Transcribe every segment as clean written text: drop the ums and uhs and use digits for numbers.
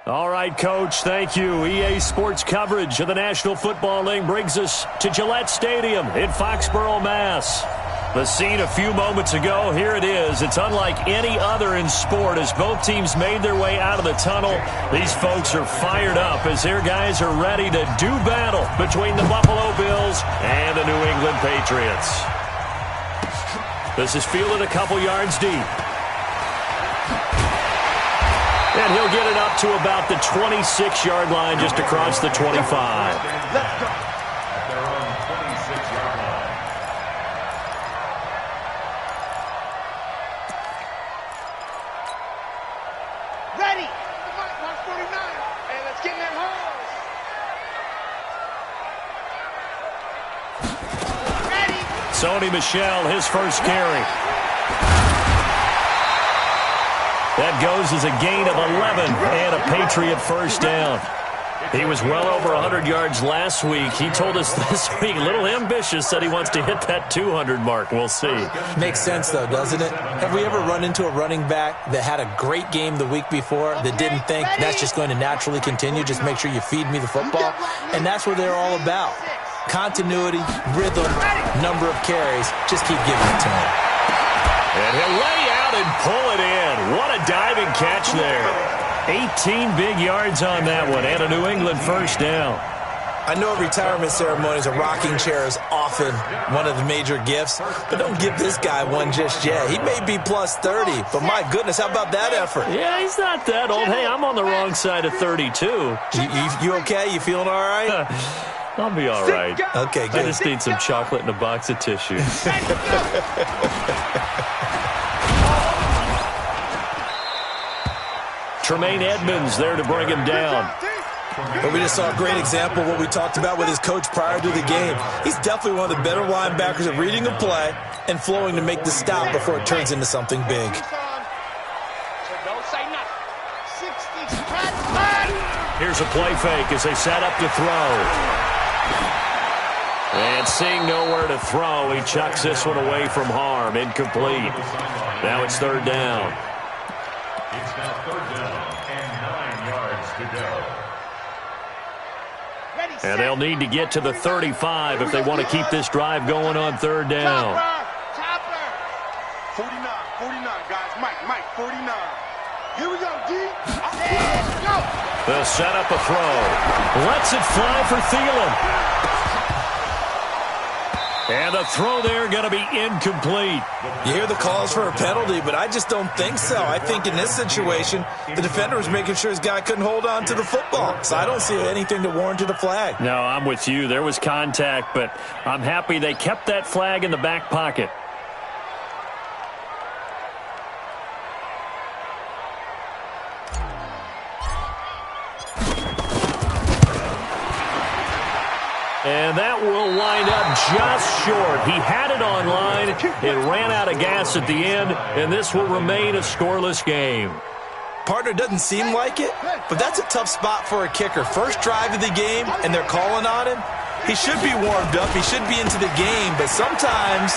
All right, Coach, thank you. EA Sports coverage of the National Football League brings us to Gillette Stadium in Foxborough, Mass. The scene a few moments ago, here it is. It's unlike any other in sport as both teams made their way out of the tunnel. These folks are fired up as their guys are ready to do battle between the Buffalo Bills and the New England Patriots. This is fielded a couple yards deep. And he'll get it up to about the 26-yard line just across the 25. Let's go. At their own 26-yard line. Ready. 149. Hey, let's get in that hole. Ready. Sony Michel, his first carry. That goes as a gain of 11 and a Patriot first down. He was well over 100 yards last week. He told us this week, a little ambitious, said he wants to hit that 200 mark. We'll see. Makes sense, though, doesn't it? Have we ever run into a running back that had a great game the week before that didn't think that's just going to naturally continue? Just make sure you feed me the football. And that's what they're all about. Continuity, rhythm, number of carries. Just keep giving it to him. And he'll lay out and pull it in. What a diving catch there. 18 big yards on that one and a New England first down. I know at retirement ceremonies a rocking chair is often one of the major gifts, but don't give this guy one just yet. He may be plus 30, but my goodness, how about that effort? Yeah, he's not that old. Hey, I'm on the wrong side of 32. You okay? You feeling all right? I'll be all right. Okay, good. I just need some chocolate and a box of tissues. Tremaine Edmonds there to bring him down. But we just saw a great example of what we talked about with his coach prior to the game. He's definitely one of the better linebackers at reading a play and flowing to make the stop before it turns into something big. Here's a play fake as they set up to throw. And seeing nowhere to throw, he chucks this one away from harm. Incomplete. Now it's third down. It's now third down and 9 yards to go. And they'll need to get to the 35 if they want to keep this drive going on third down. 49, guys. Mike, 49. Here we go, D. Go. They'll set up a throw. Lets it fly for Thielen. And the throw there going to be incomplete. You hear the calls for a penalty, but I just don't think so. I think in this situation, the defender was making sure his guy couldn't hold on to the football. So I don't see anything to warrant a flag. No, I'm with you. There was contact, but I'm happy they kept that flag in the back pocket. And that will wind up just short. He had it on line. It ran out of gas at the end, and this will remain a scoreless game. Partner, doesn't seem like it, but that's a tough spot for a kicker. First drive of the game, and they're calling on him. He should be warmed up. He should be into the game, but sometimes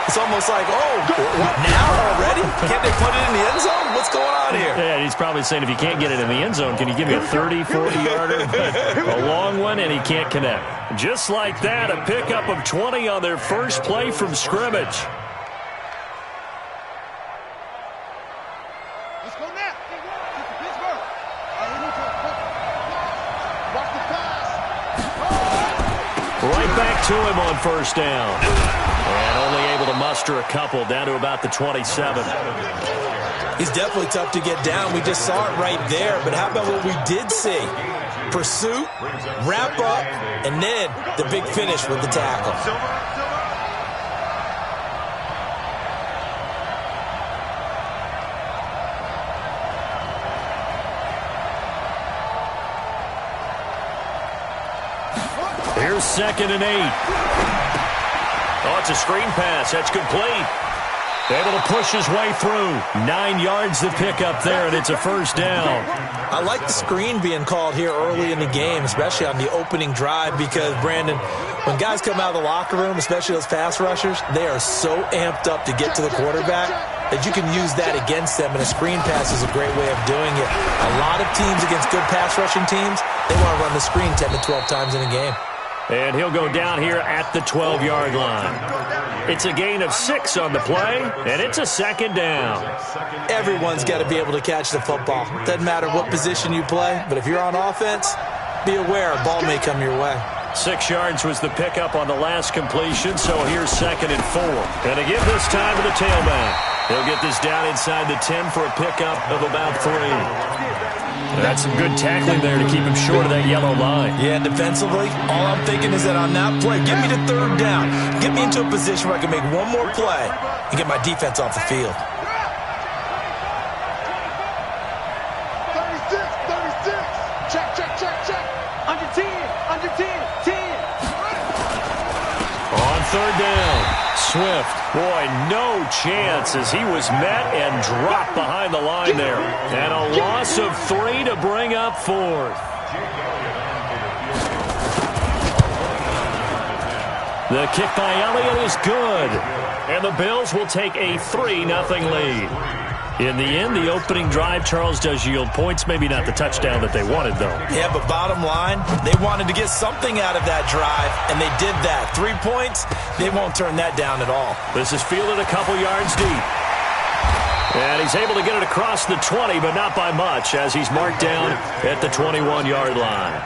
it's almost like, oh, what now already? Can't they put it in the end zone? What's going on here? Yeah, he's probably saying, if you can't get it in the end zone, can you give me a 30, 40-yarder? A long one, and he can't connect. Just like that, a pickup of 20 on their first play from scrimmage. Let's go now. Pittsburgh. Right back to him on first down. And only able to muster a couple down to about the 27. He's definitely tough to get down. We just saw it right there. But how about what we did see? Pursuit, wrap up, and then the big finish with the tackle. Here's 2nd and 8. Oh, it's a screen pass. That's complete. Able to push his way through. 9 yards to pick up there, and it's a first down. I like the screen being called here early in the game, especially on the opening drive, because, Brandon, when guys come out of the locker room, especially those pass rushers, they are so amped up to get to the quarterback. that you can use that against them, and a screen pass is a great way of doing it. A lot of teams against good pass rushing teams, they want to run the screen 10 to 12 times in a game. And he'll go down here at the 12-yard line. It's a gain of 6 on the play, and it's a second down. Everyone's got to be able to catch the football. Doesn't matter what position you play, but if you're on offense, be aware a ball may come your way. 6 yards was the pickup on the last completion, so here's 2nd and 4. And to give this time to the tailback. He'll get this down inside the 10 for a pickup of about 3. That's some good tackling there to keep him short of that yellow line. Yeah, defensively, all I'm thinking is that on that play, get me to 3rd down. Get me into a position where I can make one more play and get my defense off the field. 36. Check. Under 10. 10. On 3rd down, Swift. Boy, no chance as he was met and dropped behind the line there. And a loss of 3 to bring up 4th. The kick by Elliott is good. And the Bills will take a 3-0 lead. In the end, the opening drive, Charles, does yield points. Maybe not the touchdown that they wanted, though. Yeah, but bottom line, they wanted to get something out of that drive, and they did that. 3 points, they won't turn that down at all. This is fielded a couple yards deep. And he's able to get it across the 20, but not by much, as he's marked down at the 21-yard line.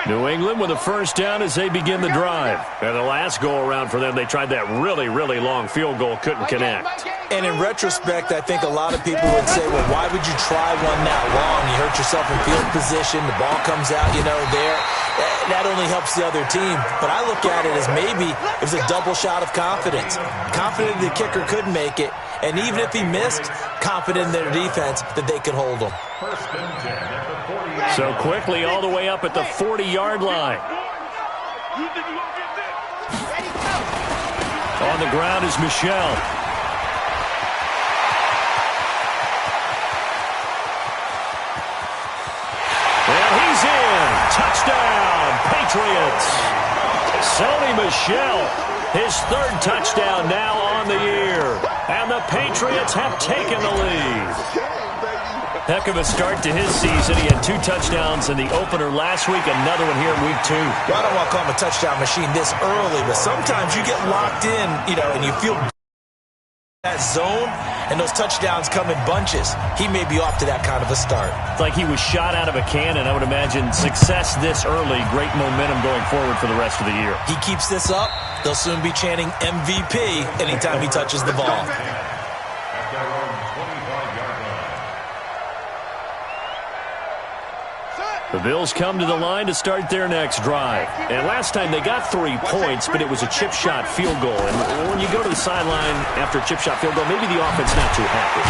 New England with a first down as they begin the drive. And the last go-around for them, they tried that really, really long field goal, couldn't connect. And in retrospect, I think a lot of people would say, well, why would you try one that long? You hurt yourself in field position. The ball comes out, there. That only helps the other team. But I look at it as maybe it was a double shot of confidence. Confident the kicker could make it. And even if he missed, confident in their defense that they could hold him. So quickly all the way up at the 40-yard line. On the ground is Michelle. And he's in. Touchdown, Patriots. Sony Michel, his 3rd touchdown now on the year. And the Patriots have taken the lead. Heck of a start to his season. He had 2 touchdowns in the opener last week, another one here in week 2. Well, I don't want to call him a touchdown machine this early, but sometimes you get locked in, and you feel that zone, and those touchdowns come in bunches. He may be off to that kind of a start. It's like he was shot out of a cannon. I would imagine success this early, great momentum going forward for the rest of the year. He keeps this up, they'll soon be chanting MVP anytime he touches the ball. The Bills come to the line to start their next drive. And last time they got 3 points, but it was a chip shot field goal. And when you go to the sideline after a chip shot field goal, maybe the offense not too happy.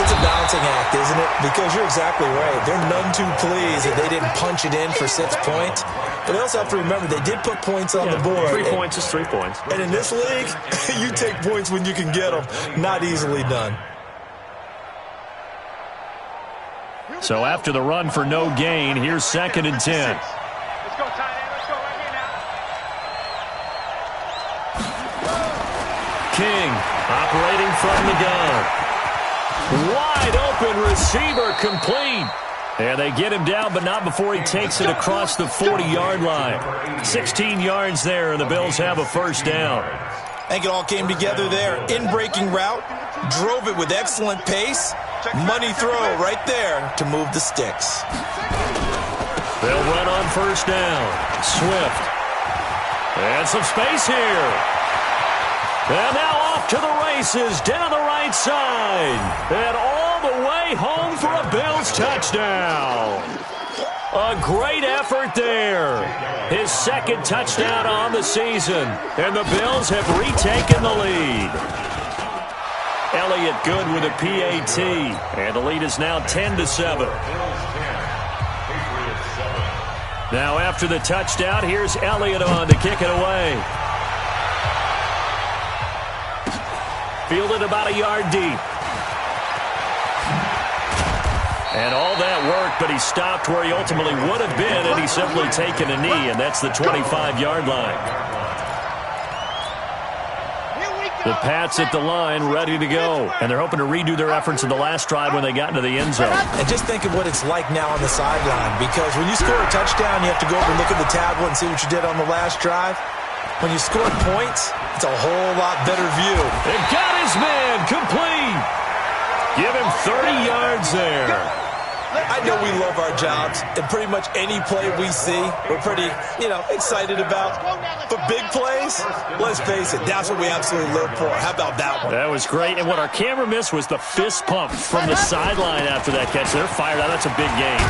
It's a balancing act, isn't it? Because you're exactly right. They're none too pleased that they didn't punch it in for 6 points. But they also have to remember they did put points on the board. 3 points is 3 points. And in this league, you take points when you can get them. Not easily done. So after the run for no gain, here's 2nd and 10. Let's go, tight end. Let's go right here now. King operating from the gun. Wide open receiver complete. And they get him down, but not before he takes it across the 40-yard line. 16 yards there, and the Bills have a first down. I think it all came together there. In-breaking route, drove it with excellent pace. Money throw right there to move the sticks. They'll run on first down. Swift. And some space here. And now off to the races down the right side. And all the way home for a Bills touchdown. A great effort there. His 2nd touchdown on the season. And the Bills have retaken the lead. Elliott good with a PAT. And the lead is now 10-7. Now after the touchdown, here's Elliott on to kick it away. Fielded about a yard deep. And all that work, but he stopped where he ultimately would have been, and he's simply taken a knee, and that's the 25-yard line. The Pats at the line, ready to go. And they're hoping to redo their efforts in the last drive when they got into the end zone. And just think of what it's like now on the sideline, because when you score a touchdown, you have to go over and look at the tablet and see what you did on the last drive. When you score points, it's a whole lot better view. It got his man complete. Give him 30 yards there. I know we love our jobs, and pretty much any play we see, we're pretty, excited about. But big plays, let's face it, that's what we absolutely live for. How about that one? That was great. And what our camera missed was the fist pump from the sideline after that catch. They're fired out. That's a big gain.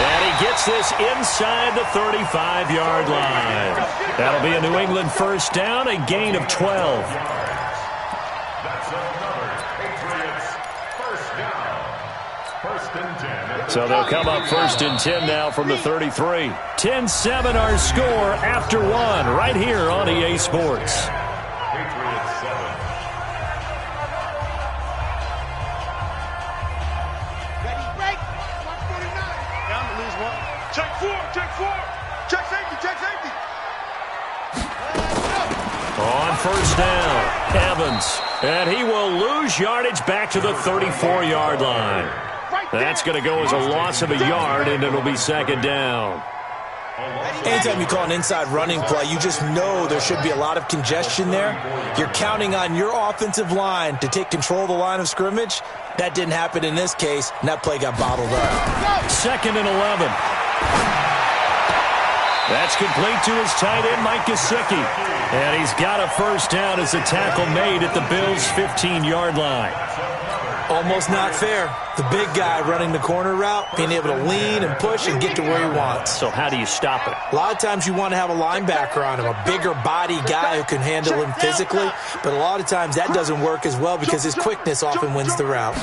And he gets this inside the 35-yard line. That'll be a New England first down, a gain of 12. So they'll come up first and 10 now from the 33. 10-7 our score after one right here on EA Sports. Patriots 7. Ready, break. 149. Down to lose one. Check four. Check safety, check safety. On first down, Evans. And he will lose yardage back to the 34-yard line. That's going to go as a loss of a yard, and it'll be second down. Anytime you call an inside running play, you just know there should be a lot of congestion there. You're counting on your offensive line to take control of the line of scrimmage. That didn't happen in this case, and that play got bottled up. Second and 11. That's complete to his tight end, Mike Gesicki. And he's got a first down as a tackle made at the Bills' 15-yard line. Almost not fair. The big guy running the corner route, being able to lean and push and get to where he wants. So how do you stop it? A lot of times you want to have a linebacker on him, a bigger body guy who can handle him physically, but a lot of times that doesn't work as well because his quickness often wins the route.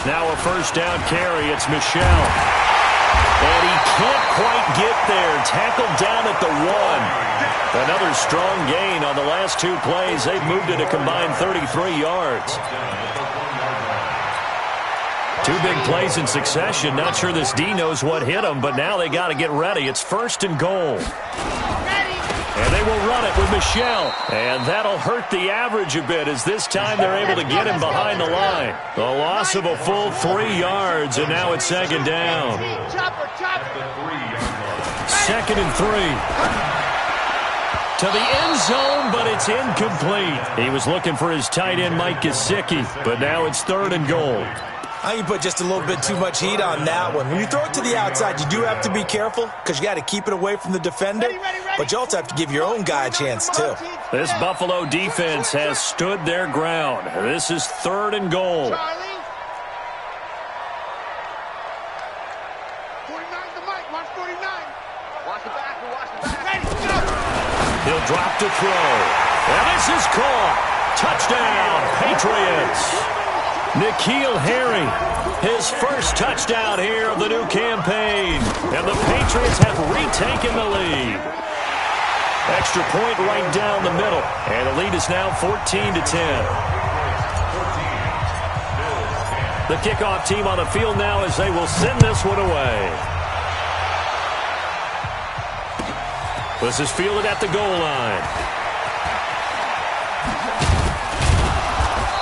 Now a first down carry. It's Michel. And he can't quite get there. Tackled down at the 1. Another strong gain on the last two plays. They've moved it a combined 33 yards. Two big plays in succession. Not sure this D knows what hit him, but now they got to get ready. It's first and goal. And they will run it with Michel. And that'll hurt the average a bit as this time they're able to get him behind the line. The loss of a full 3 yards, and now it's second down. Second and 3. To the end zone, but it's incomplete. He was looking for his tight end, Mike Gesicki, but now it's third and goal. I think you put just a little bit too much heat on that one. When you throw it to the outside, you do have to be careful because you got to keep it away from the defender, but you also have to give your own guy a chance too. This Buffalo defense has stood their ground. This is third and goal. 49 to Mike, 149. Watch the back. Ready, go. He'll drop to throw. And this is caught. Touchdown, Patriots. N'Keal Harry, his first touchdown here of the new campaign. And the Patriots have retaken the lead. Extra point right down the middle. And the lead is now 14-10. The kickoff team on the field now as they will send this one away. This is fielded at the goal line.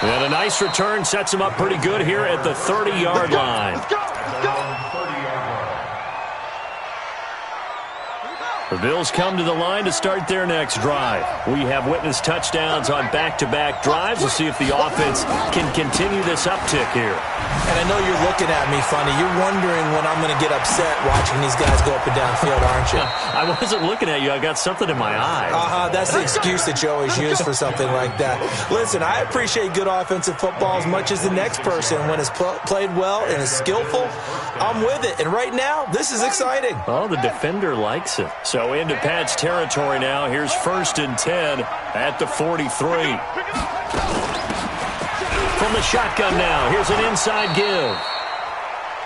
And a nice return sets him up pretty good here at the 30-yard line. The Bills come to the line to start their next drive. We have witnessed touchdowns on back-to-back drives. We'll see if the offense can continue this uptick here. And I know you're looking at me funny. You're wondering when I'm going to get upset watching these guys go up and down field, aren't you? I wasn't looking at you. I got something in my eye. That's the excuse that you always use for something like that. Listen, I appreciate good offensive football as much as the next person. When it's played well and is skillful, I'm with it. And right now, this is exciting. Oh, the defender likes it. So into Pat's territory now. Here's first and 10 at the 43. From the shotgun now, here's an inside give.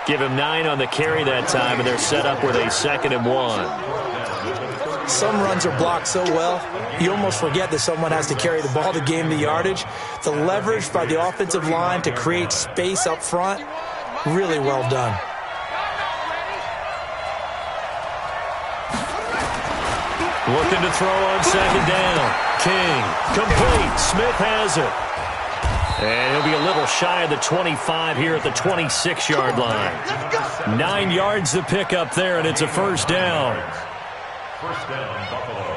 Give him 9 on the carry that time, and they're set up with a 2nd and 1. Some runs are blocked so well, you almost forget that someone has to carry the ball to gain the yardage. The leverage by the offensive line to create space up front, Really well done. Looking to throw on second down. King, complete. Smith has it. And he'll be a little shy of the 25 here at the 26-yard line. 9 yards to pick up there, and it's a first down. First down, Buffalo.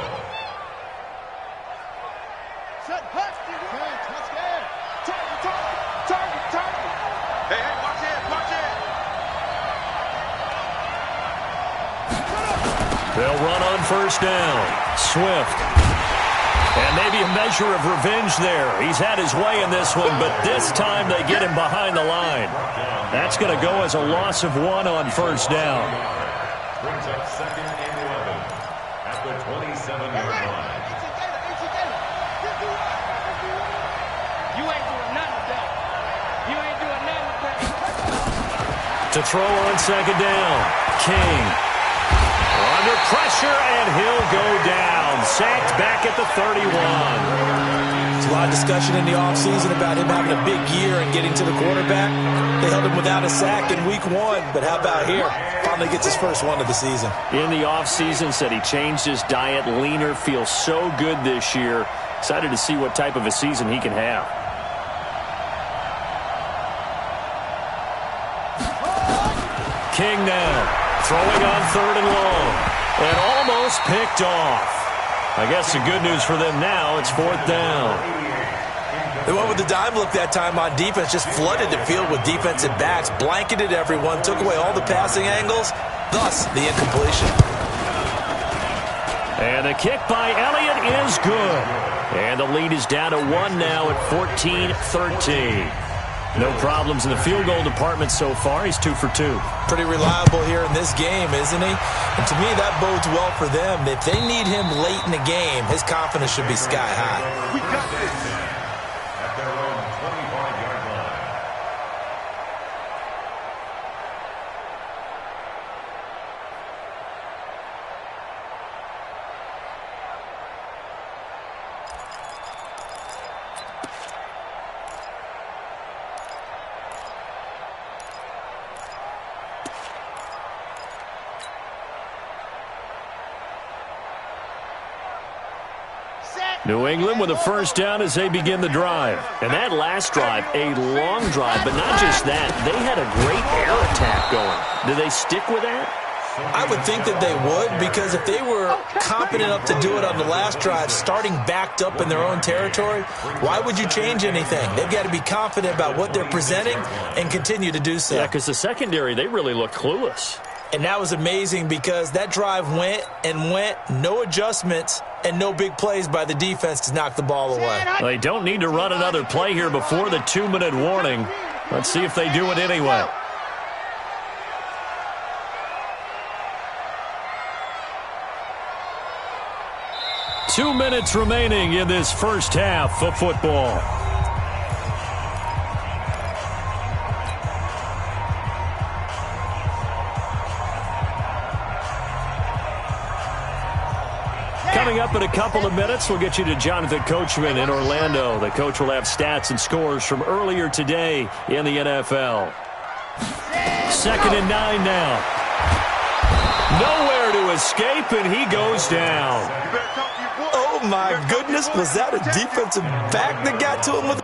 Hey, watch it. They'll run on first down. Swift. And maybe a measure of revenge there. He's had his way in this one, but this time they get him behind the line. That's going to go as a loss of 1 on first down. Brings up second and 11 at the 27-yard line. You ain't doing nothing with that. You ain't doing nothing with that. To throw on second down. King. Under pressure, and he'll go down. Sacked back at the 31. There's a lot of discussion in the offseason about him having a big year and getting to the quarterback. They held him without a sack in week 1, but how about here? Finally gets his first one of the season. In the offseason, said he changed his diet, leaner, feels so good this year. Excited to see what type of a season he can have. King now. Throwing on third and long. And almost picked off. I guess the good news for them now, it's fourth down. They went with the dime look that time on defense, just flooded the field with defensive backs, blanketed everyone, took away all the passing angles, thus the incompletion. And the kick by Elliott is good. And the lead is down to 1 now at 14-13. No problems in the field goal department so far. He's 2 for 2. Pretty reliable here in this game, isn't he? And to me, that bodes well for them. If they need him late in the game, his confidence should be sky high. We got this. At their own 25-yard line. New England with a first down as they begin the drive. And that last drive, a long drive, but not just that. They had a great air attack going. Do they stick with that? I would think that they would, because if they were competent enough to do it on the last drive, starting backed up in their own territory, why would you change anything? They've got to be confident about what they're presenting and continue to do so. Yeah, because the secondary, they really look clueless. And that was amazing because that drive went and went, no adjustments, and no big plays by the defense to knock the ball away. They don't need to run another play here before the 2-minute warning. Let's see if they do it anyway. Two minutes remaining in this first half of football. Coming up in a couple of minutes, we'll get you to Jonathan Coachman in Orlando. The coach will have stats and scores from earlier today in the NFL. 2nd and 9 now. Nowhere to escape, and he goes down. Oh, my goodness. Was that a defensive back that got to him with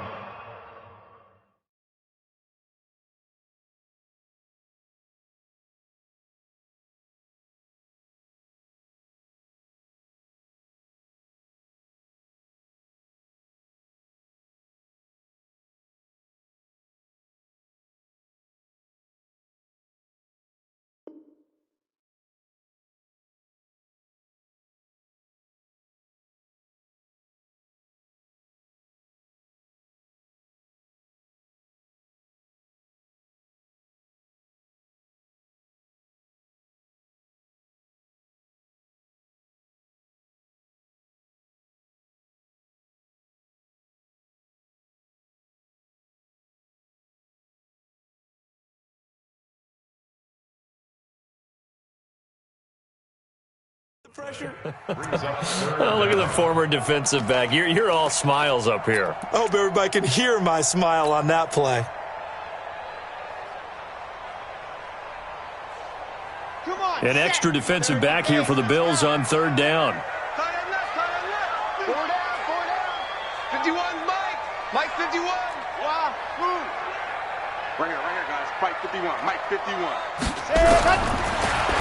pressure? Oh, look at the former defensive back. You're all smiles up here. I hope everybody can hear my smile on that play. An extra defensive back here for the Bills on third down. 4 down. 51, Mike. Mike 51. Wow. Move. Right here, guys. Mike 51. Mike 51.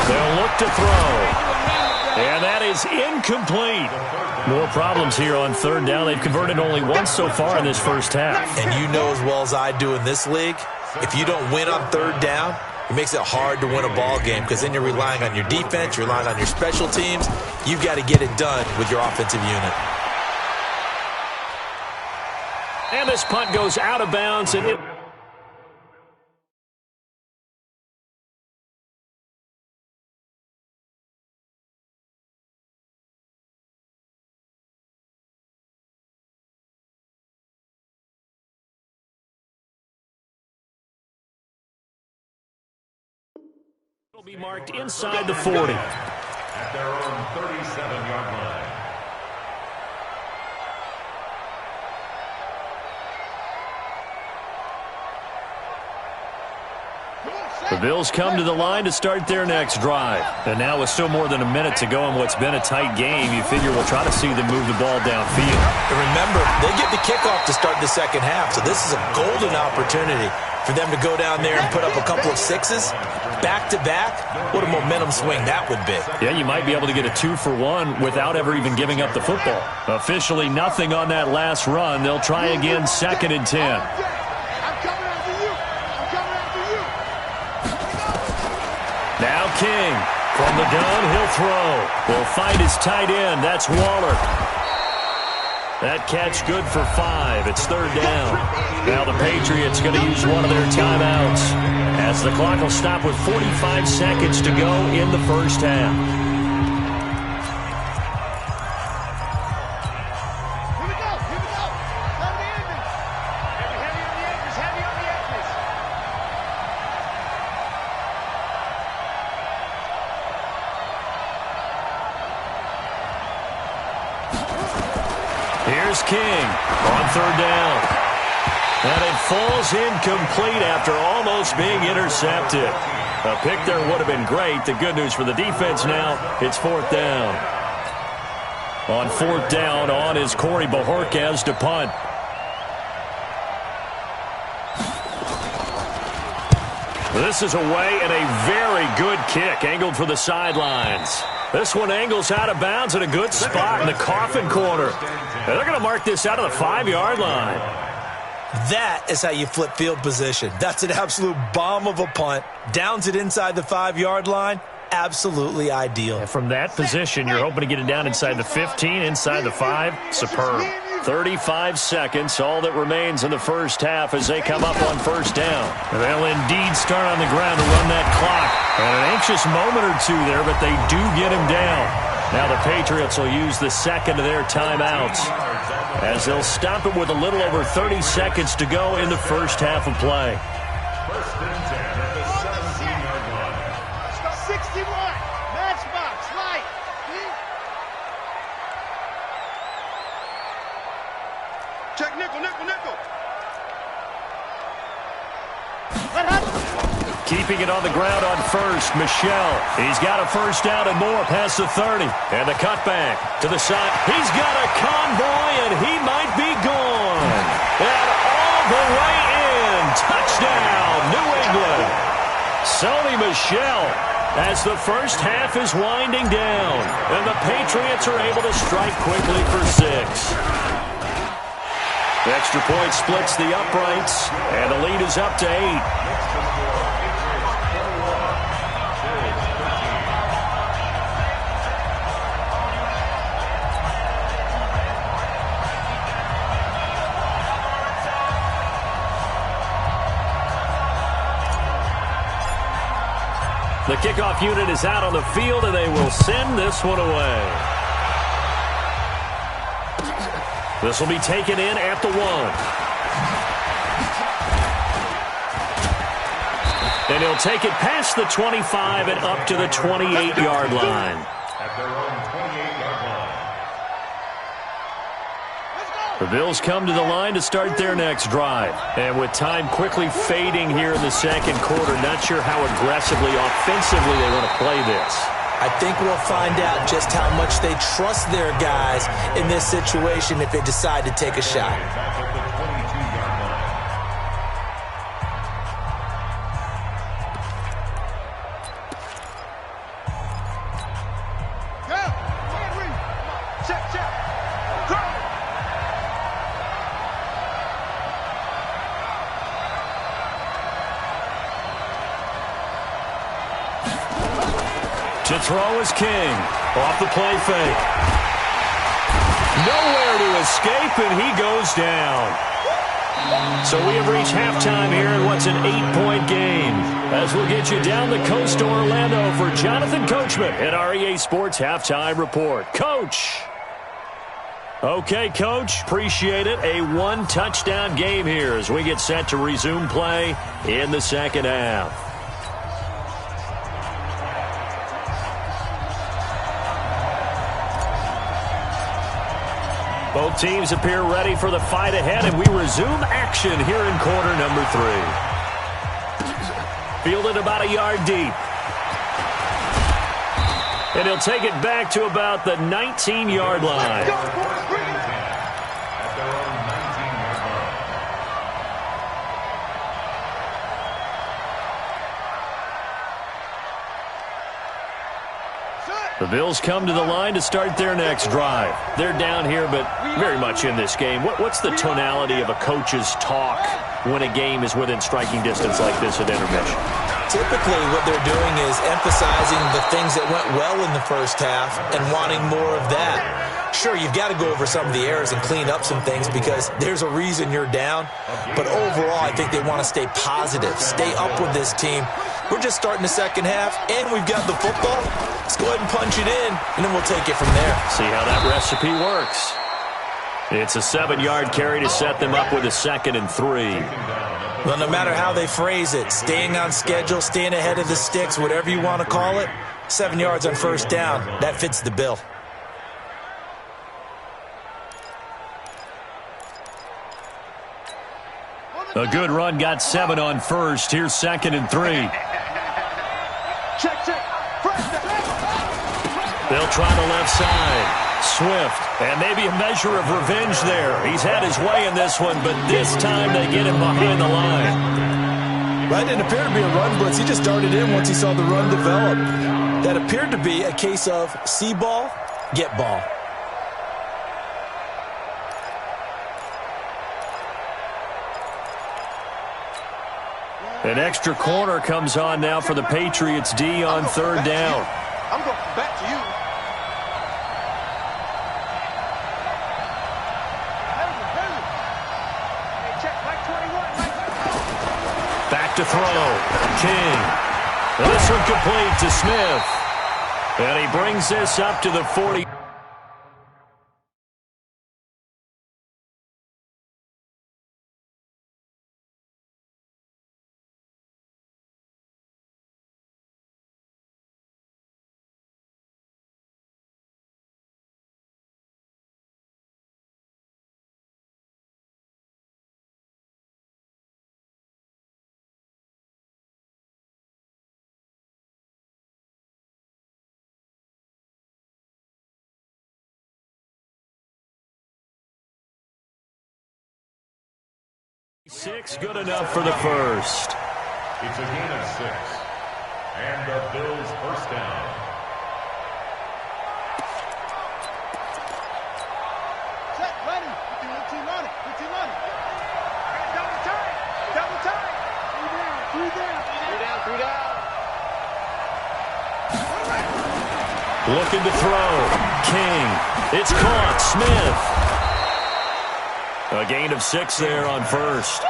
They'll look to throw. And that is incomplete. More problems here on third down. They've converted only once so far in this first half. And you know as well as I do in this league, if you don't win on third down, it makes it hard to win a ball game because then you're relying on your defense, you're relying on your special teams. You've got to get it done with your offensive unit. And this punt goes out of bounds, and it... will be marked inside the 40. At their own 37-yard line. The Bills come to the line to start their next drive. And now with still more than a minute to go in what's been a tight game, you figure we'll try to see them move the ball downfield. And remember, they get the kickoff to start the second half, so this is a golden opportunity for them to go down there and put up a couple of sixes back-to-back. What a momentum swing that would be. Yeah, you might be able to get a 2-for-1 without ever even giving up the football. Officially nothing on that last run. They'll try again, 2nd and 10. Now King from the gun, he'll throw. Will find his tight end. That's Waller. That catch good for 5. It's third down. Now the Patriots going to use one of their timeouts as the clock will stop with 45 seconds to go in the first half. Here's King on third down. And it falls incomplete after almost being intercepted. A pick there would have been great. The good news for the defense now, it's fourth down. On fourth down, on is Corey Bojorquez to punt. This is away and a very good kick, angled for the sidelines. This one angles out of bounds at a good spot in the coffin corner. And they're going to mark this out of the 5-yard line. That is how you flip field position. That's an absolute bomb of a punt. Downs it inside the 5-yard line. Absolutely ideal. And from that position, you're hoping to get it down inside the 15, inside the 5. Superb. 35 seconds, all that remains in the first half as they come up on first down. They'll indeed start on the ground to run that clock. And an anxious moment or two there, but they do get him down. Now the Patriots will use the second of their timeouts as they'll stop it with a little over 30 seconds to go in the first half of play. First and 10 at the 17-yard line. 61. Matchbox. Light. Check nickel. Keeping it on the ground on first, Michelle. He's got a first down and more past the 30. And the cutback to the side. He's got a convoy, and he might be gone. And all the way in. Touchdown, New England. Sony Michel as the first half is winding down. And the Patriots are able to strike quickly for 6. The extra point splits the uprights, and the lead is up to 8. The kickoff unit is out on the field, and they will send this one away. This will be taken in at the 1. And he'll take it past the 25 and up to the 28-yard line. At their own 28-yard line. Let's go. The Bills come to the line to start their next drive. And with time quickly fading here in the second quarter, not sure how aggressively, offensively they want to play this. I think we'll find out just how much they trust their guys in this situation if they decide to take a shot. To throw is King. Off the play fake. Nowhere to escape, and he goes down. So we have reached halftime here in what's an 8-point game. As we'll get you down the coast to Orlando for Jonathan Coachman at our EA Sports Halftime Report. Coach. Okay, Coach. Appreciate it. A one-touchdown game here as we get set to resume play in the second half. Both teams appear ready for the fight ahead, and we resume action here in quarter number 3. Fielded about a yard deep. And he'll take it back to about the 19-yard line. The Bills come to the line to start their next drive. They're down here, but very much in this game. What's the tonality of a coach's talk when a game is within striking distance like this at intermission? Typically, what they're doing is emphasizing the things that went well in the first half and wanting more of that. Sure, you've got to go over some of the errors and clean up some things because there's a reason you're down. But overall, I think they want to stay positive, stay up with this team. We're just starting the second half, and we've got the football. Let's go ahead and punch it in, and then we'll take it from there. See how that recipe works. It's a 7-yard carry to set them up with a 2nd and 3. Well, no matter how they phrase it, staying on schedule, staying ahead of the sticks, whatever you want to call it, 7 yards on first down, that fits the bill. A good run got 7 on first. Here's 2nd and 3. Check. They'll try the left side. Swift. And maybe a measure of revenge there. He's had his way in this one, but this time they get him behind the line. That didn't appear to be a run blitz. He just darted in once he saw the run develop. That appeared to be a case of see ball, get ball. An extra corner comes on now for the Patriots D on 3rd down. I'm going back to you. Back to throw. King. And this one complete to Smith. And he brings this up to the 40. Six, good enough for the first. It's a gain of 6. And the Bills first down. Check, ready. 15 on it. Double time. 3 down. Looking to throw. King. It's caught. Smith. A gain of 6 there on first.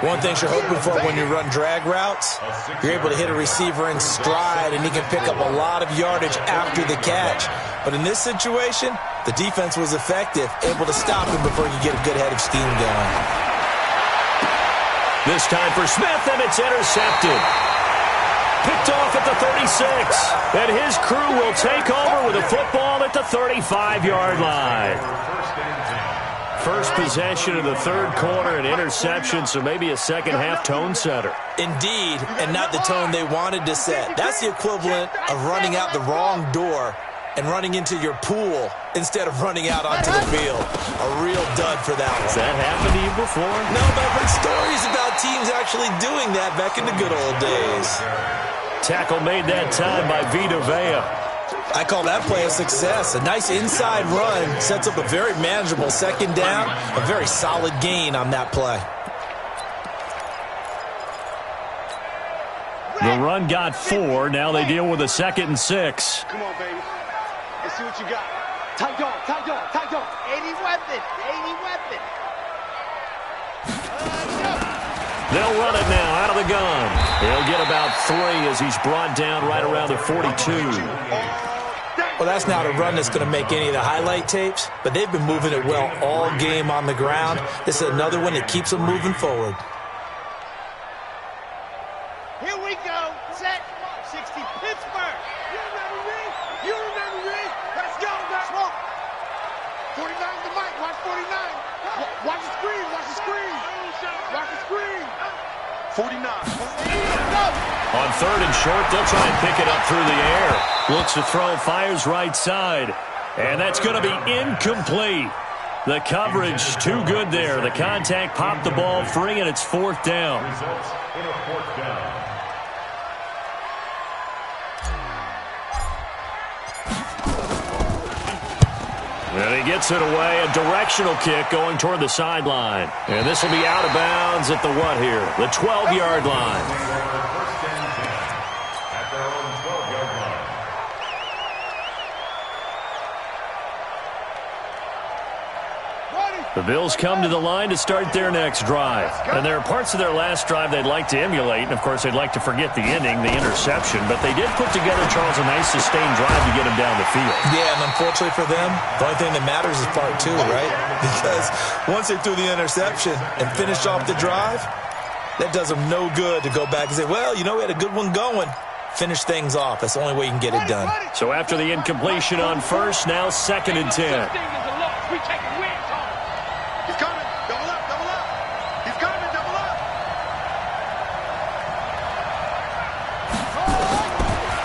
One thing you're hoping for when you run drag routes, you're able to hit a receiver in stride, and he can pick up a lot of yardage after the catch. But in this situation, the defense was effective, able to stop him before you get a good head of steam going. This time for Smith, and it's intercepted. Picked off at the 36, and his crew will take over with a football at the 35-yard line. First possession of the third quarter, an interception, so maybe a second-half tone setter. Indeed, and not the tone they wanted to set. That's the equivalent of running out the wrong door and running into your pool instead of running out onto the field. A real dud for that one. Has that happened to you before? No, but I've heard stories about teams actually doing that back in the good old days. Tackle made that time by Vita Vea. I call that play a success. A nice inside run sets up a very manageable second down. A very solid gain on that play. The run got 4. Now they deal with a 2nd and 6. Come on, baby. Let's see what you got. Tight dog, tight dog, tight dog. 80 weapon, 80 weapon. They'll run it now out of the gun. He'll get about 3 as he's brought down right around the 42. Well, that's not a run that's going to make any of the highlight tapes, but they've been moving it well all game on the ground. This is another one that keeps them moving forward. Here we go. Set. 60 Pittsburgh. You remember me? You remember me? Let's go, man. Smoke. 49 to Mike. Watch 49. Watch the screen. Watch the screen. Watch the screen. 49. On 3rd and short, they'll try and pick it up through the air. Looks to throw, fires right side. And that's going to be incomplete. The coverage too good there. The contact popped the ball free, and it's 4th down. Results in a 4th down. And he gets it away. A directional kick going toward the sideline. And this will be out of bounds at the what here? The 12-yard line. First and 10 at their own 12-yard line. The Bills come to the line to start their next drive. And there are parts of their last drive they'd like to emulate. And, of course, they'd like to forget the ending, the interception. But they did put together, Charles, a nice sustained drive to get them down the field. Yeah, and unfortunately for them, the only thing that matters is part 2, right? Because once they threw the interception and finished off the drive, that does them no good to go back and say, well, you know, we had a good one going. Finish things off. That's the only way you can get it done. So after the incompletion on 1st, now 2nd and 10. We take a win. He's coming. Double up. Double up. He's coming. Double up.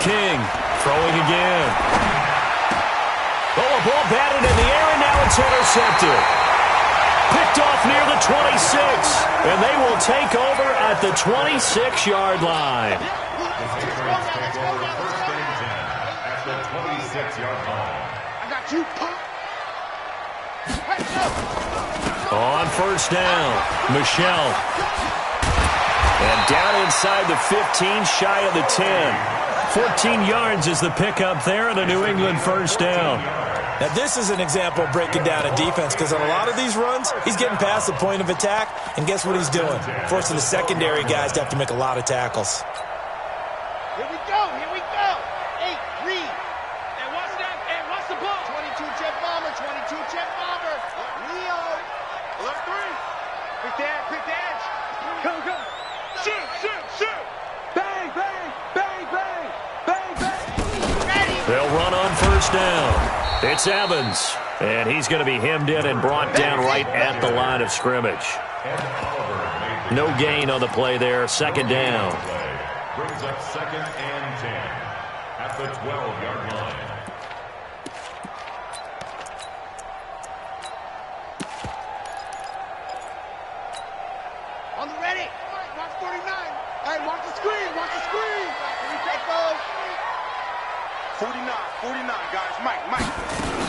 King throwing again. Oh, a ball batted in the air, and now it's intercepted. Picked off near the 26, and they will take over at the 26-yard line. First and 10 at the 26-yard line. I got you, punk. On 1st down, Michelle. And down inside the 15, shy of the 10. 14 yards is the pickup there, and a New England 1st down. Now, this is an example of breaking down a defense, because on a lot of these runs, he's getting past the point of attack, and guess what he's doing? Forcing the secondary guys to have to make a lot of tackles. Here we go. Here we go. 8, read. And what's the ball? 22 jet bomber. 22 jet bomber. Leo. Alert 3. Quick dash. Go. Shoot. Bang, bang, bang, bang, bang, bang. Ready. They'll run on 1st down. It's Evans, and he's going to be hemmed in and brought down right at the line of scrimmage. No gain on the play there, 2nd down. Brings up 2nd and 10 at the 12-yard line. On the ready. Watch 49. Hey, watch the screen. Watch the screen. Here we go. 49, guys. Mike.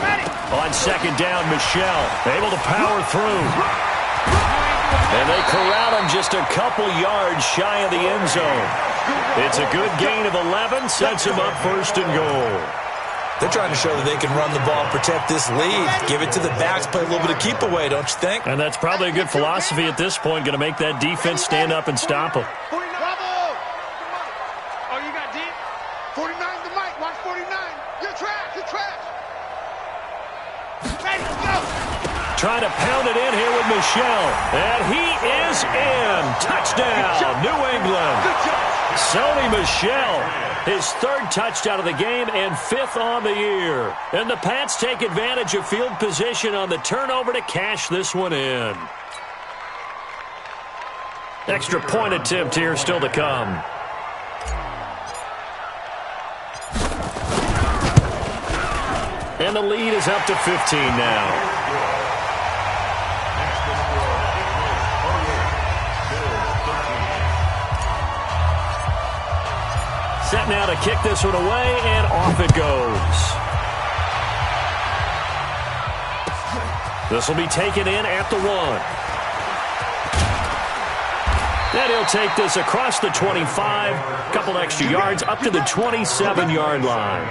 Ready. On 2nd down, Michelle able to power through. And they corral him just a couple yards shy of the end zone. It's a good gain of 11, sets him up 1st and goal. They're trying to show that they can run the ball, protect this lead, give it to the backs, play a little bit of keep away, don't you think? And that's probably a good philosophy at this point, going to make that defense stand up and stop them. Bravo. Oh, you got deep? 49 to Mike. Watch 49. You're trash. Ready, let's go. Trying to pound it in here with Michelle. And he is in. Touchdown, New England. Sony Michel his third touchdown of the game and fifth on the year. And the Pats take advantage of field position on the turnover to cash this one in. Extra point attempt here still to come. And the lead is up to 15 now. Set now to kick this one away, and off it goes. This will be taken in at the 1. Then he'll take this across the 25, a couple extra yards, up to the 27-yard line.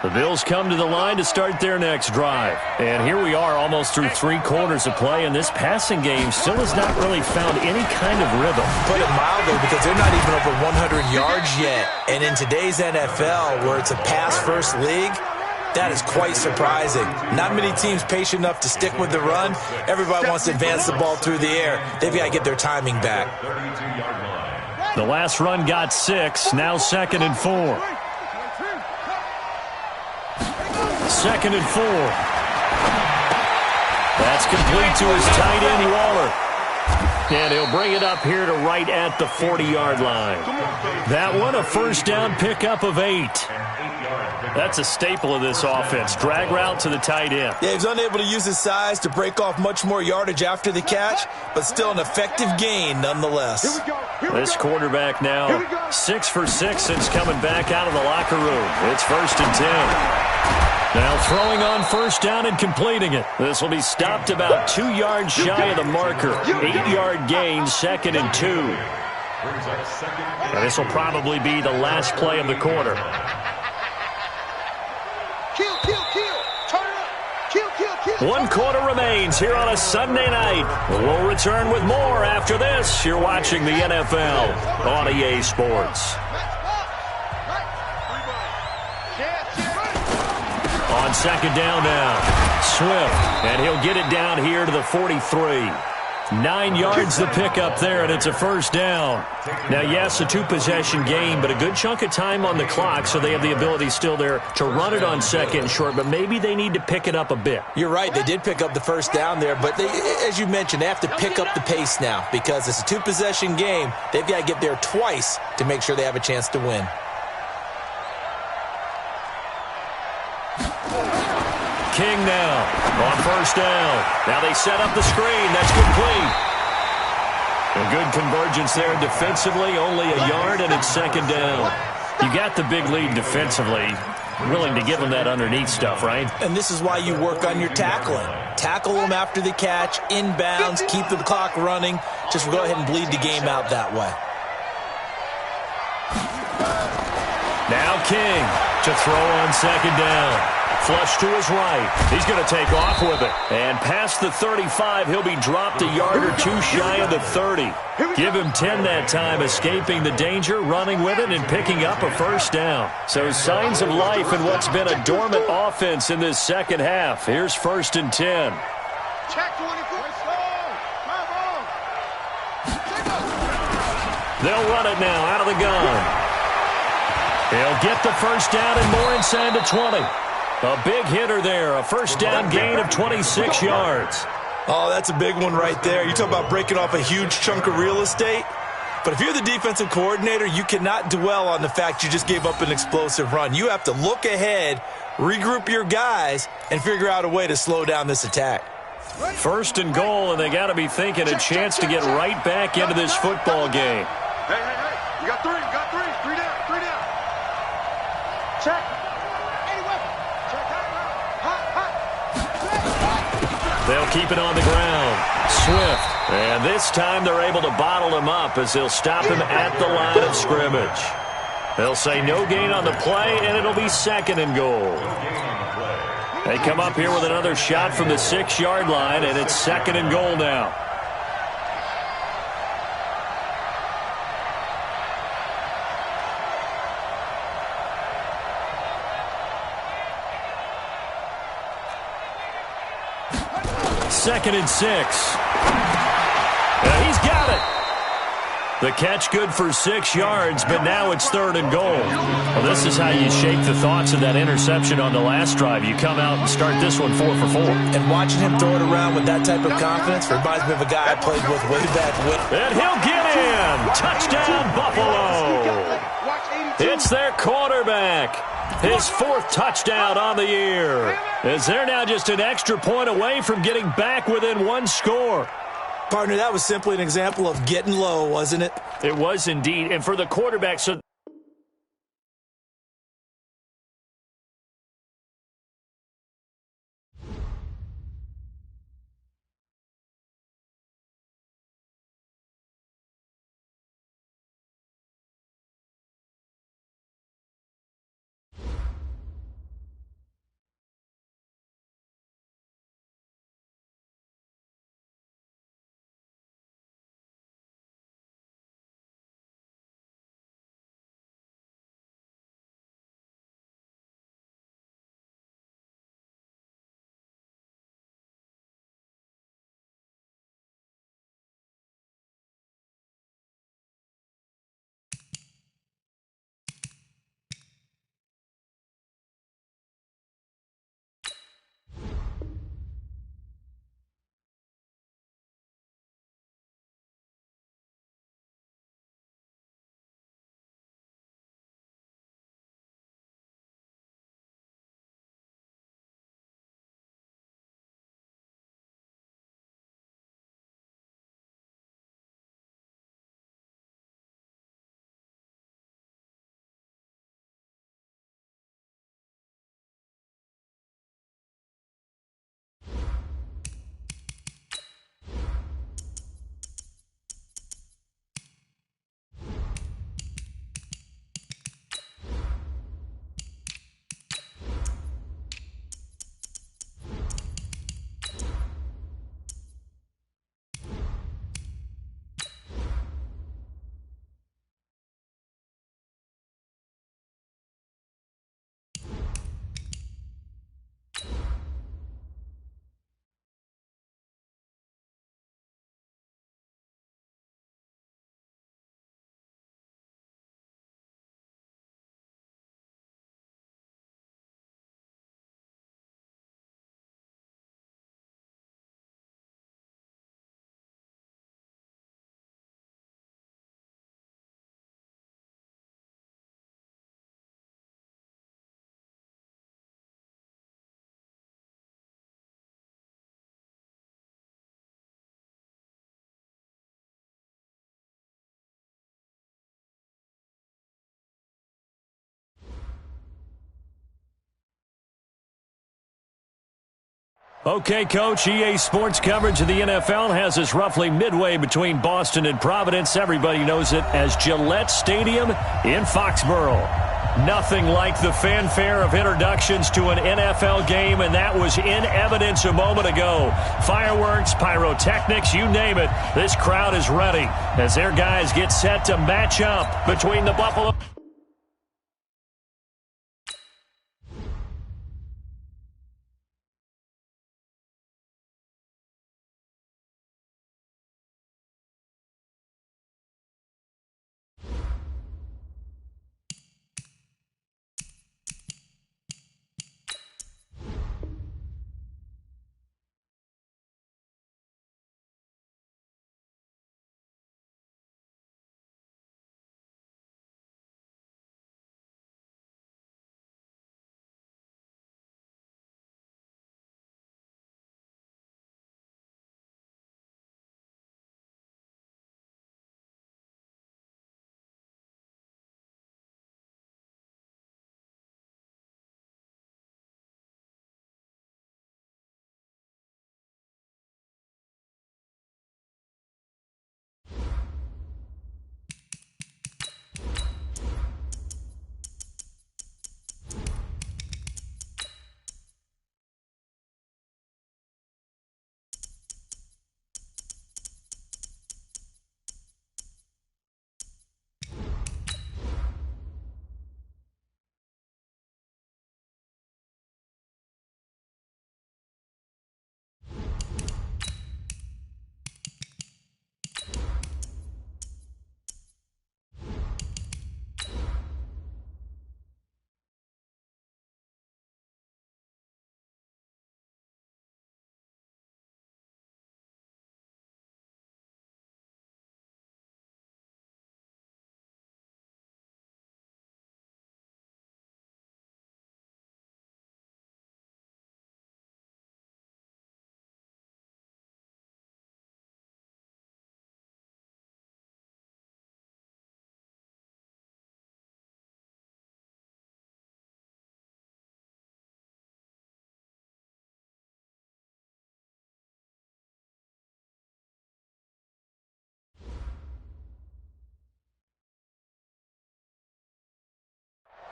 The Bills come to the line to start their next drive. And here we are almost through 3 quarters of play, and this passing game still has not really found any kind of rhythm. Put it mildly, because they're not even over 100 yards yet. And in today's NFL, where it's a pass-first league, that is quite surprising. Not many teams patient enough to stick with the run. Everybody wants to advance the ball through the air. They've got to get their timing back. The last run got 6, now 2nd and 4. 2nd and 4. That's complete to his tight end, Waller. And he'll bring it up here to right at the 40-yard line. That one, a first down pickup of 8. That's a staple of this offense. Drag route to the tight end. Yeah, he's unable to use his size to break off much more yardage after the catch, but still an effective gain nonetheless. This quarterback now 6 for 6 since coming back out of the locker room. It's 1st and 10. Now throwing on first down and completing it. This will be stopped about 2 yards shy of the marker. 8-yard gain, 2nd and 2. And this will probably be the last play of the quarter. Kill, kill, kill. Turn it up. Kill, kill, kill. 1 quarter remains here on a Sunday night. We'll return with more after this. You're watching the NFL on EA Sports. On 2nd down now, Swift, and he'll get it down here to the 43. 9 yards the pickup there, and it's a first down. Now, yes, a 2-possession game, but a good chunk of time on the clock, so they have the ability still there to run it on 2nd and short, but maybe they need to pick it up a bit. You're right. They did pick up the first down there, but they, as you mentioned, they have to pick up the pace now because it's a 2-possession game. They've got to get there twice to make sure they have a chance to win. King now on first down. Now they set up the screen. That's complete. A good convergence there defensively. Only a yard, and it's 2nd down. You got the big lead defensively. Willing to give them that underneath stuff, right? And this is why you work on your tackling. Tackle them after the catch, inbounds, keep the clock running. Just go ahead and bleed the game out that way. Now King to throw on 2nd down. Flush to his right. He's going to take off with it. And past the 35, he'll be dropped a yard or 2 shy of the 30. Give him 10 that time, escaping the danger, running with it, and picking up a first down. So signs of life in what's been a dormant offense in this second half. Here's 1st and 10. Check 24. They'll run it now out of the gun. He'll get the first down and more inside the 20. A big hitter there, a first down gain of 26 yards. Oh, that's a big one right there. You talk about breaking off a huge chunk of real estate. But if you're the defensive coordinator, you cannot dwell on the fact you just gave up an explosive run. You have to look ahead, regroup your guys, and figure out a way to slow down this attack. 1st and goal, and they got to be thinking a chance to get right back into this football game. Hey. You got 3. 3 down. Check. They'll keep it on the ground. Swift. And this time they're able to bottle him up as they'll stop him at the line of scrimmage. They'll say no gain on the play, and it'll be 2nd and goal. They come up here with another shot from the 6-yard line, and it's 2nd and goal now. Second and 6. He's got it. The catch good for 6 yards, but now it's 3rd and goal. Well, this is how you shape the thoughts of that interception on the last drive. You come out and start this one 4 for 4. And watching him throw it around with that type of confidence reminds me of a guy I played with way back when. And he'll get in. Touchdown, Buffalo. It's their quarterback. His 4th touchdown on the year. As they're now just an extra point away from getting back within 1 score. Partner, that was simply an example of getting low, wasn't it? It was indeed. And for the quarterback, so okay, Coach, EA Sports coverage of the NFL has us roughly midway between Boston and Providence. Everybody knows it as Gillette Stadium in Foxborough. Nothing like the fanfare of introductions to an NFL game, and that was in evidence a moment ago. Fireworks, pyrotechnics, you name it. This crowd is ready as their guys get set to match up between the Buffalo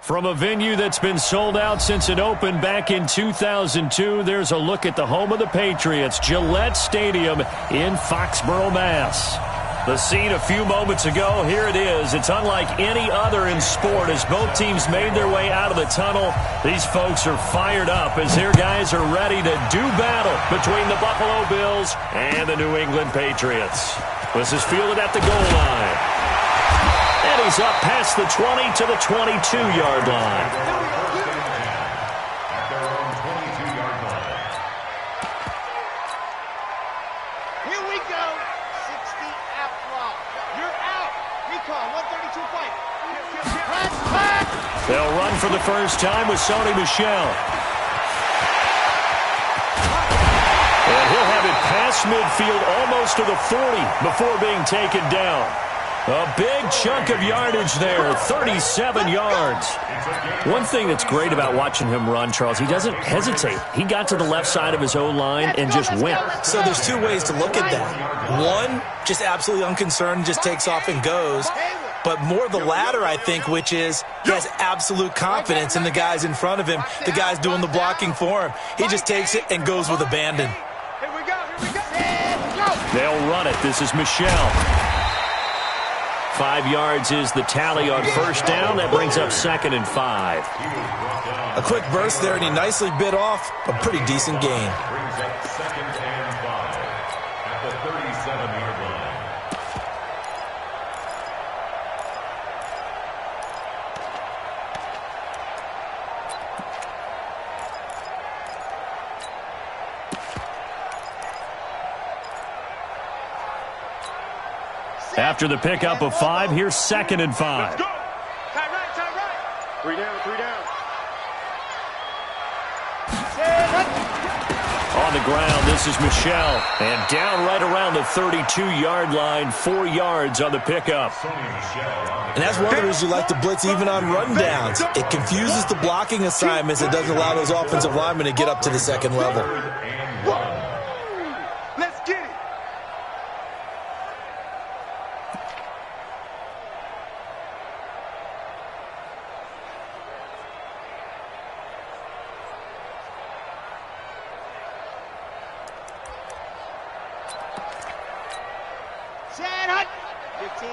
From a venue that's been sold out since it opened back in 2002, there's a look at the home of the Patriots, Gillette Stadium in Foxborough, Mass. The scene a few moments ago, here it is. It's unlike any other in sport as both teams made their way out of the tunnel. These folks are fired up as their guys are ready to do battle between the Buffalo Bills and the New England Patriots. This is fielded at the goal line. And he's up past the 20 to the 22-yard line. Here we go. 60 out block. You're out. Recall, 132 fight. They'll run for the first time with Sony Michel. And he'll have it past midfield almost to the 40 before being taken down. A big chunk of yardage there, 37 yards. One thing that's great about watching him run, Charles, he doesn't hesitate. He got to the left side of his O-line and just went. So there's two ways to look at that. One, just absolutely unconcerned, just takes off and goes. But more the latter, I think, which is he has absolute confidence in the guys in front of him, the guys doing the blocking for him. He just takes it and goes with abandon. Here we go. They'll run it. This is Michel. 5 yards is the tally on first down. That brings up 2nd and 5. A quick burst there, and he nicely bit off a pretty decent gain. Brings up 2nd and 5 at the 37-yard line. After the pickup of 5, here's 2nd and 5. Tie right. 3 down. On the ground, this is Michel. And down right around the 32-yard line, 4 yards on the pickup. And that's one of the reasons you like to blitz even on rundowns. It confuses the blocking assignments. It doesn't allow those offensive linemen to get up to the second level. Let's get it. Set hut. 15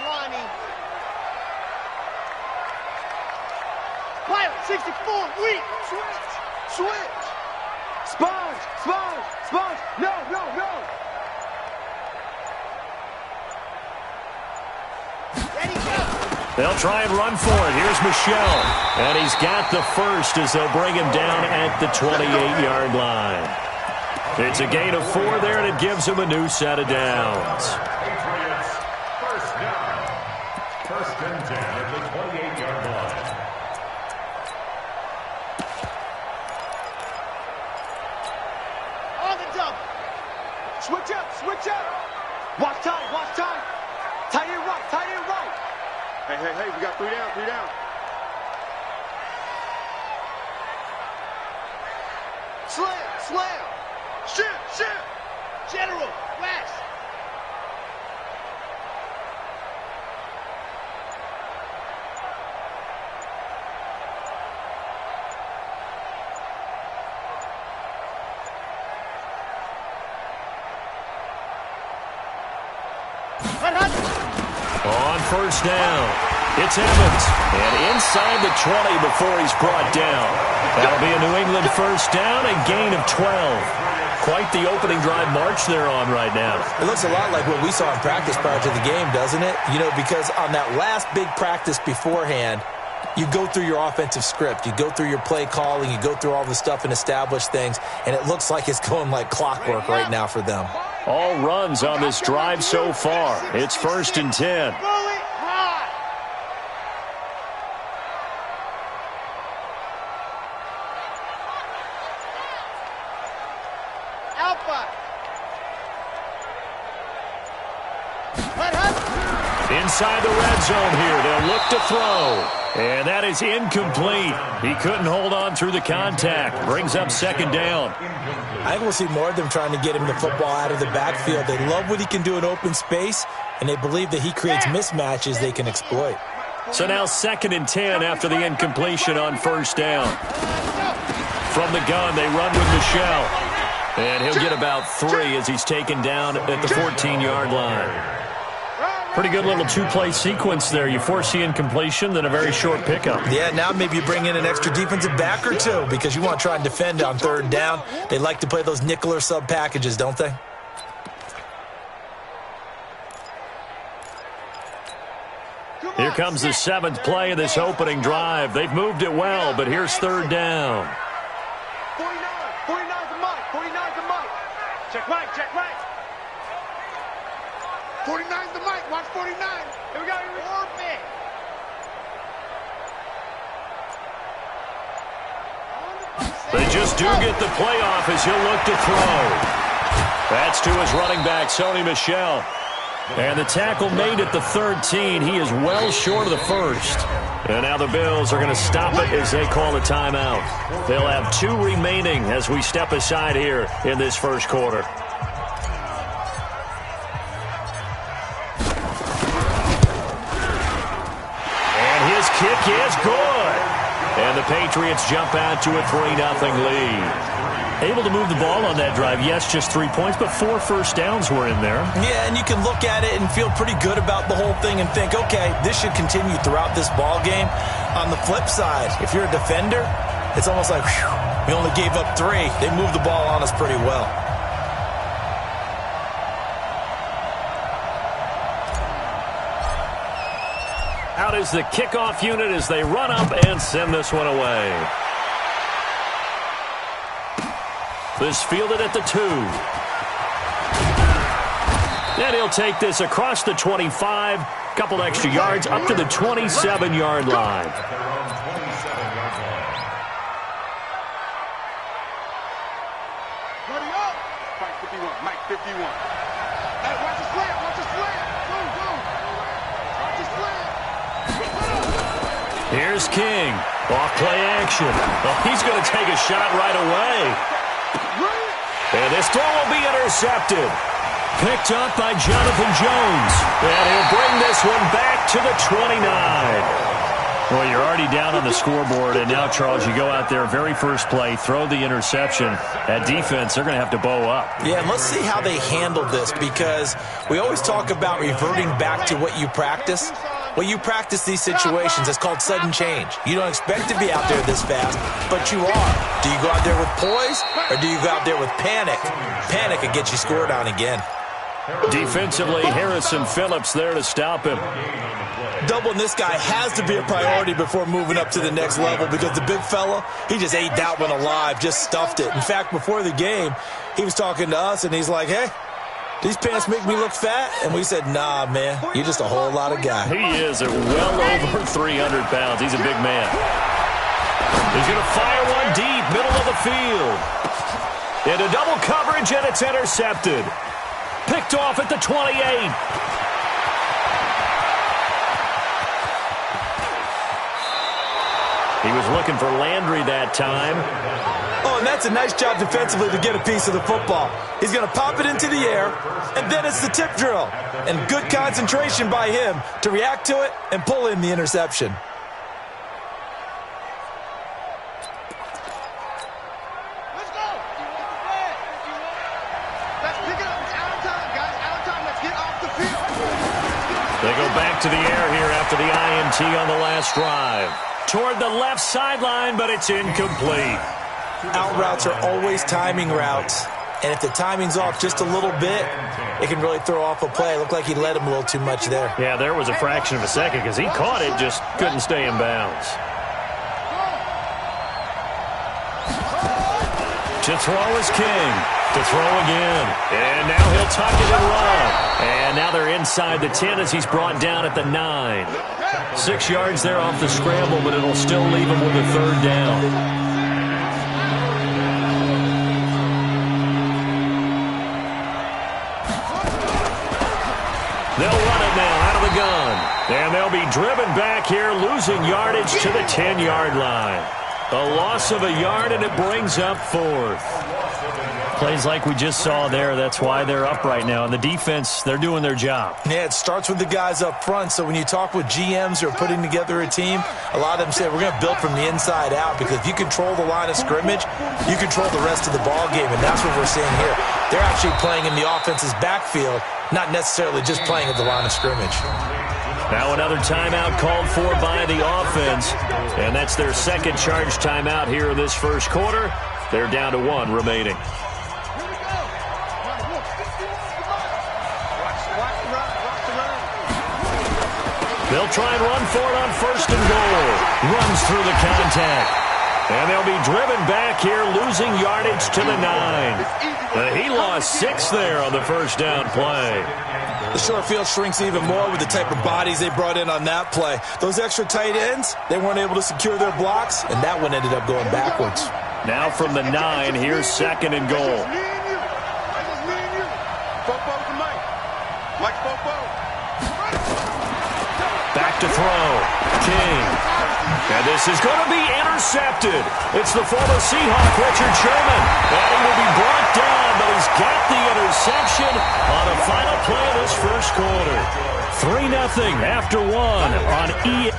Lonnie. Pilot 64. We switch. Sponge. No. Ready, go. They'll try and run for it. Here's Michel. And he's got the first as they'll bring him down at the 28-yard line. It's a gain of 4 there, and it gives him a new set of downs. Patriots, first down. 1st and 10 at the 28-yard line. On the double. Switch up. Watch time. Tight end right. Hey, we got 3 down. Slam. Shoot. General, West. On first down, it's Evans. And inside the 20 before he's brought down. That'll be a New England first down, a gain of 12. Quite the opening drive march they're on right now. It looks a lot like what we saw in practice prior to the game, doesn't it? You know, because on that last big practice beforehand, you go through your offensive script. You go through your play calling. You go through all the stuff and establish things. And it looks like it's going like clockwork right now for them. All runs on this drive so far. It's 1st and 10. Bullet high. Alpha. Inside the red zone here. They'll look to throw. And that is incomplete. He couldn't hold on through the contact. Brings up 2nd down. I think we'll see more of them trying to get him the football out of the backfield. They love what he can do in open space, and they believe that he creates mismatches they can exploit. So now 2nd and 10 after the incompletion on first down. From the gun, they run with Michelle. And he'll get about 3 as he's taken down at the 14-yard line. Pretty good little two-play sequence there. You force the incompletion, then a very short pickup. Yeah, now maybe you bring in an extra defensive back or two because you want to try and defend on 3rd down. They like to play those nickel or sub packages, don't they? Here comes the 7th play of this opening drive. They've moved it well, but here's 3rd down. 49's the mic. 49's the mic. Check right, check right. 49's the mic. Watch 49. Here we go. Orbit. They just do get the playoff as he'll look to throw. That's to his running back, Sony Michel. And the tackle made at the 13. He is well short of the first. And now the Bills are going to stop it as they call a timeout. They'll have 2 remaining as we step aside here in this first quarter. And his kick is good. And the Patriots jump out to a 3-0 lead. Able to move the ball on that drive. Yes, just 3 points, but 4 first downs were in there. Yeah, and you can look at it and feel pretty good about the whole thing and think, okay, this should continue throughout this ball game. On the flip side, if you're a defender, it's almost like, whew, we only gave up 3. They moved the ball on us pretty well. Out is the kickoff unit as they run up and send this one away. This fielded at the 2. And he'll take this across the 25. Couple extra yards up to the 27-yard line. Ready up. Mike 51. Mike 51. Hey, watch the slant. Watch the slant. Boom, boom. Watch the slant. Here's King. Off play action. Well, he's going to take a shot right away. And this throw will be intercepted. Picked up by Jonathan Jones. And he'll bring this one back to the 29. Well, you're already down on the scoreboard, and now, Charles, you go out there, very first play, throw the interception. At defense, they're going to have to bow up. Yeah, and let's see how they handle this, because we always talk about reverting back to what you practice. Well, you practice these situations. It's called sudden change. You don't expect to be out there this fast, but you are. Do you go out there with poise, or do you go out there with panic? Panic will get you scored on again. Defensively, Harrison Phillips there to stop him. Doubling this guy has to be a priority before moving up to the next level, because the big fella, he just ate that one alive, just stuffed it. In fact, before the game, he was talking to us, and he's like, hey, these pants make me look fat? And we said, nah, man, you're just a whole lot of guy. He is at well over 300 pounds. He's a big man. He's going to fire one deep, middle of the field. Into double coverage, and it's intercepted. Picked off at the 28. He was looking for Landry that time. Oh, and that's a nice job defensively to get a piece of the football. He's going to pop it into the air, and then it's the tip drill. And good concentration by him to react to it and pull in the interception. Let's go. Let's pick it up. It's out of time, guys. Out of time. Let's get off the field. They go back to the air here after the INT on the last drive. Toward the left sideline, but it's incomplete. Out routes are always timing routes. And if the timing's off just a little bit, it can really throw off a play. It looked like he led him a little too much there. Yeah, there was a fraction of a second because he caught it, just couldn't stay in bounds. To throw is King. To throw again. And now he'll tuck it and run. And now they're inside the 10 as he's brought down at the 9. 6 yards there off the scramble, but it'll still leave him with a third down. They'll run it now out of the gun. And they'll be driven back here, losing yardage to the 10-yard line. A loss of a yard, and it brings up fourth. Plays like we just saw there, that's why they're up right now. And the defense, they're doing their job. Yeah, it starts with the guys up front. So when you talk with GMs who are putting together a team, a lot of them say we're going to build from the inside out, because if you control the line of scrimmage, you control the rest of the ball game, and that's what we're seeing here. They're actually playing in the offense's backfield, not necessarily just playing at the line of scrimmage. Now another timeout called for by the offense, and that's their second charge timeout here in this first quarter. They're down to 1 remaining. They'll try and run for it on first and goal. Runs through the contact. And they'll be driven back here, losing yardage to the 9. He lost 6 there on the first down play. The short field shrinks even more with the type of bodies they brought in on that play. Those extra tight ends, they weren't able to secure their blocks, and that one ended up going backwards. Now from the 9, here's second and goal. Back to throw. King. And this is going to be intercepted. It's the former Seahawk, Richard Sherman. And he will be brought down, but he's got the interception on a final play of this first quarter. 3-0 after 1 on EA.